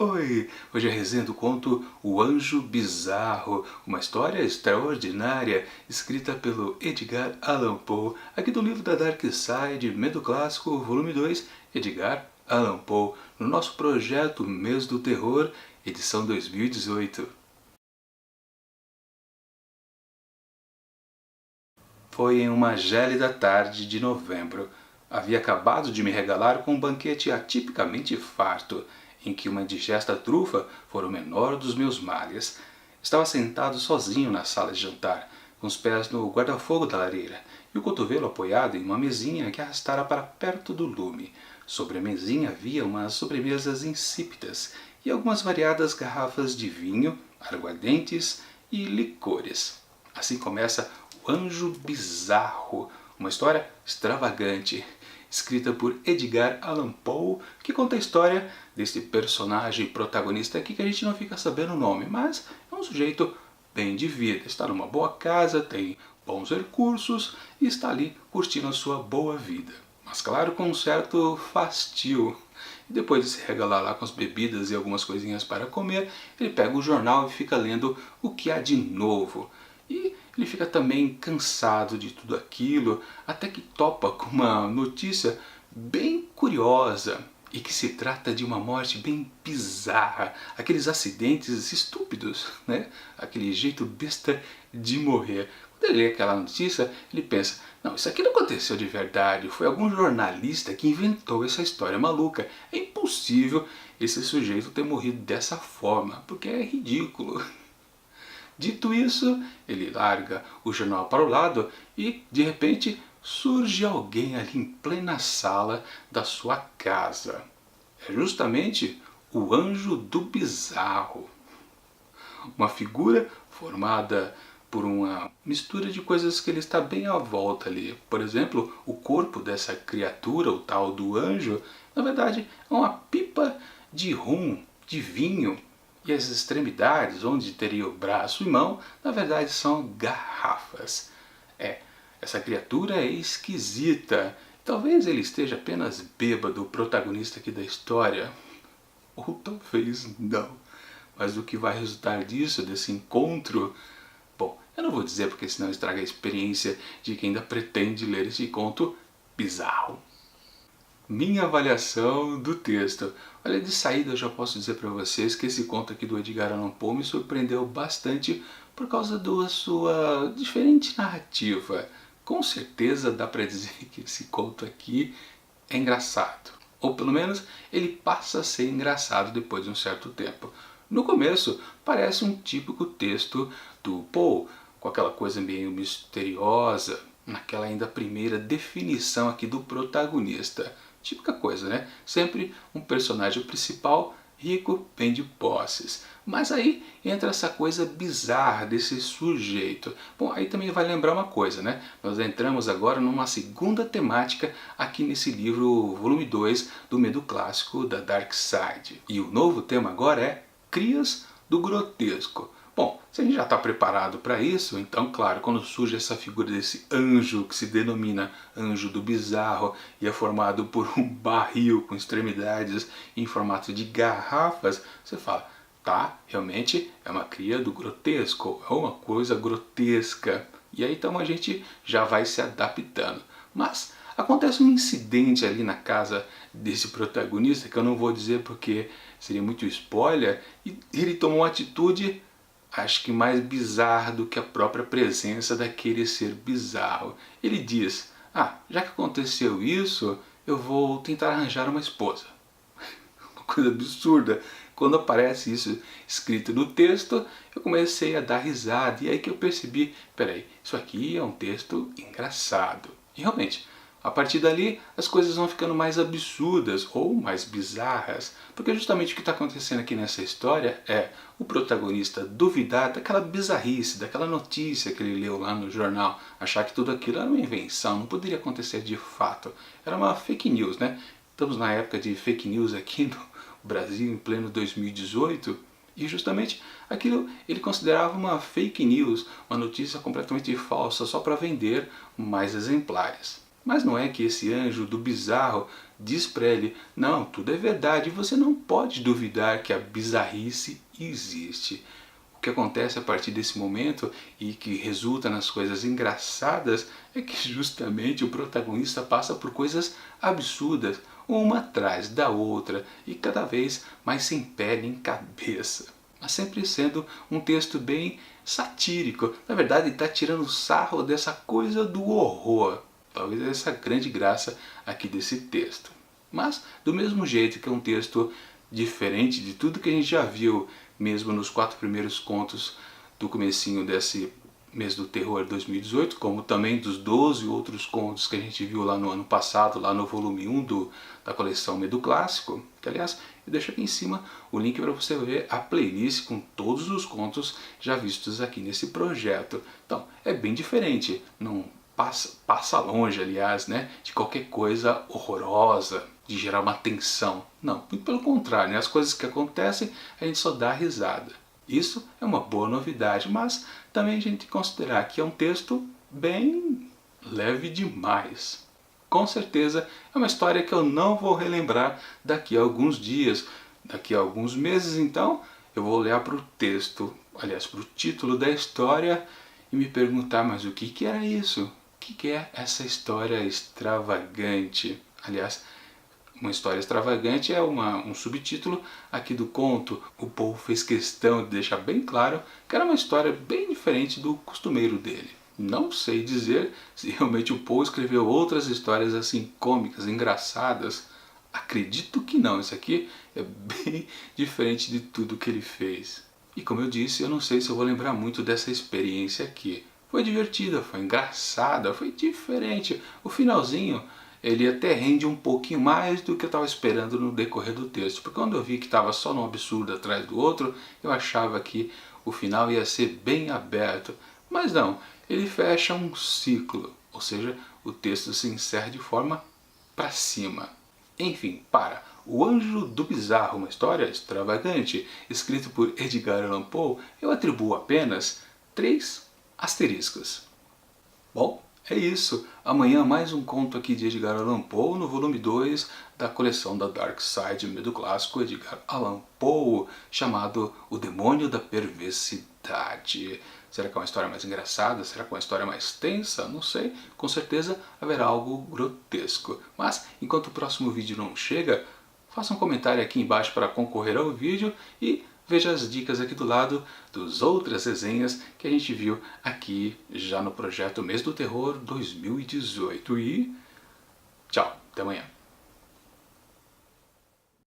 Oi! Hoje a resenha do conto O Anjo Bizarro, uma história extraordinária escrita pelo Edgar Allan Poe, aqui do livro da Dark Side, Medo Clássico, volume 2, Edgar Allan Poe, no nosso projeto Mês do Terror, edição 2018. Foi em uma gélida tarde de novembro. Havia acabado de me regalar com um banquete atipicamente farto, em que uma indigesta trufa fora o menor dos meus males. Estava sentado sozinho na sala de jantar, com os pés no guarda-fogo da lareira, e o cotovelo apoiado em uma mesinha que arrastara para perto do lume. Sobre a mesinha havia umas sobremesas insípidas e algumas variadas garrafas de vinho, aguardentes e licores. Assim começa O Anjo Bizarro, uma história extravagante, escrita por Edgar Allan Poe, que conta a história desse personagem protagonista aqui que a gente não fica sabendo o nome, mas é um sujeito bem de vida, está numa boa casa, tem bons recursos e está ali curtindo a sua boa vida. Mas claro, com um certo fastio. E depois de se regalar lá com as bebidas e algumas coisinhas para comer, ele pega o jornal e fica lendo o que há de novo. E ele fica também cansado de tudo aquilo, até que topa com uma notícia bem curiosa, e que se trata de uma morte bem bizarra, aqueles acidentes estúpidos, né? Aquele jeito besta de morrer. Quando ele lê aquela notícia, ele pensa, não, isso aqui não aconteceu de verdade, foi algum jornalista que inventou essa história maluca. É impossível esse sujeito ter morrido dessa forma, porque é ridículo. Dito isso, ele larga o jornal para o lado e, de repente, surge alguém ali em plena sala da sua casa. É justamente o Anjo do Bizarro. Uma figura formada por uma mistura de coisas que ele está bem à volta ali. Por exemplo, o corpo dessa criatura, o tal do anjo, na verdade é uma pipa de rum, de vinho. E as extremidades, onde teria o braço e mão, na verdade são garrafas. Essa criatura é esquisita. Talvez ele esteja apenas bêbado, o protagonista aqui da história. Ou talvez não. Mas o que vai resultar disso, desse encontro? Bom, eu não vou dizer porque senão estraga a experiência de quem ainda pretende ler esse conto bizarro. Minha avaliação do texto. Olha, de saída eu já posso dizer para vocês que esse conto aqui do Edgar Allan Poe me surpreendeu bastante por causa da sua diferente narrativa. Com certeza dá para dizer que esse conto aqui é engraçado. Ou pelo menos ele passa a ser engraçado depois de um certo tempo. No começo parece um típico texto do Poe, com aquela coisa meio misteriosa, naquela ainda primeira definição aqui do protagonista. Típica coisa, né? Sempre um personagem principal rico, bem de posses. Mas aí entra essa coisa bizarra desse sujeito. Bom, aí também vai lembrar uma coisa, né? Nós entramos agora numa segunda temática aqui nesse livro, volume 2, do Medo Clássico da Dark Side. E o novo tema agora é Crias do Grotesco. Bom, se a gente já está preparado para isso, então, claro, quando surge essa figura desse anjo que se denomina Anjo do Bizarro e é formado por um barril com extremidades em formato de garrafas, você fala, tá, realmente é uma cria do grotesco, é uma coisa grotesca. E aí então a gente já vai se adaptando. Mas acontece um incidente ali na casa desse protagonista, que eu não vou dizer porque seria muito spoiler, e ele tomou uma atitude, acho que mais bizarra do que a própria presença daquele ser bizarro. Ele diz, já que aconteceu isso, eu vou tentar arranjar uma esposa. Uma coisa absurda. Quando aparece isso escrito no texto, eu comecei a dar risada, e aí que eu percebi, peraí, isso aqui é um texto engraçado. E realmente, a partir dali, as coisas vão ficando mais absurdas ou mais bizarras, porque justamente o que está acontecendo aqui nessa história é o protagonista duvidar daquela bizarrice, daquela notícia que ele leu lá no jornal, achar que tudo aquilo era uma invenção, não poderia acontecer de fato. Era uma fake news, né? Estamos na época de fake news aqui no Brasil, em pleno 2018, e justamente aquilo ele considerava uma fake news, uma notícia completamente falsa, só para vender mais exemplares. Mas não é que esse anjo do bizarro diz para ele: não, tudo é verdade, você não pode duvidar que a bizarrice existe. O que acontece a partir desse momento e que resulta nas coisas engraçadas é que justamente o protagonista passa por coisas absurdas, uma atrás da outra e cada vez mais sem pé nem cabeça. Mas sempre sendo um texto bem satírico. Na verdade, está tirando sarro dessa coisa do horror. Talvez essa é a grande graça aqui desse texto. Mas, do mesmo jeito que é um texto diferente de tudo que a gente já viu, mesmo nos 4 primeiros contos do comecinho desse mês do terror 2018, como também dos 12 outros contos que a gente viu lá no ano passado, lá no volume 1 da coleção Medo Clássico, que aliás eu deixo aqui em cima o link para você ver a playlist com todos os contos já vistos aqui nesse projeto. Então, é bem diferente, não passa longe, aliás, né, de qualquer coisa horrorosa, de gerar uma tensão. Não, muito pelo contrário, né, as coisas que acontecem a gente só dá risada. Isso é uma boa novidade, mas também a gente tem que considerar que é um texto bem leve demais. Com certeza é uma história que eu não vou relembrar daqui a alguns dias, daqui a alguns meses, então eu vou olhar para o texto, aliás, para o título da história e me perguntar, mas o que era isso? O que é essa história extravagante? Aliás, uma história extravagante é um subtítulo aqui do conto. O Poe fez questão de deixar bem claro que era uma história bem diferente do costumeiro dele. Não sei dizer se realmente o Poe escreveu outras histórias assim cômicas, engraçadas. Acredito que não, isso aqui é bem diferente de tudo que ele fez. E como eu disse, eu não sei se eu vou lembrar muito dessa experiência aqui. Foi divertida, foi engraçada, foi diferente. O finalzinho, ele até rende um pouquinho mais do que eu estava esperando no decorrer do texto. Porque quando eu vi que estava só num absurdo atrás do outro, eu achava que o final ia ser bem aberto. Mas não, ele fecha um ciclo. Ou seja, o texto se encerra de forma para cima. Enfim, para O Anjo do Bizarro, uma história extravagante, escrito por Edgar Allan Poe, eu atribuo apenas 3 asteriscos. Bom, é isso. Amanhã mais um conto aqui de Edgar Allan Poe no volume 2 da coleção da Dark Side Medo Clássico Edgar Allan Poe, chamado O Demônio da Perversidade. Será que é uma história mais engraçada? Será que é uma história mais tensa? Não sei. Com certeza haverá algo grotesco. Mas, enquanto o próximo vídeo não chega, faça um comentário aqui embaixo para concorrer ao vídeo e veja as dicas aqui do lado das outras resenhas que a gente viu aqui já no projeto Mês do Terror 2018. E tchau, até amanhã.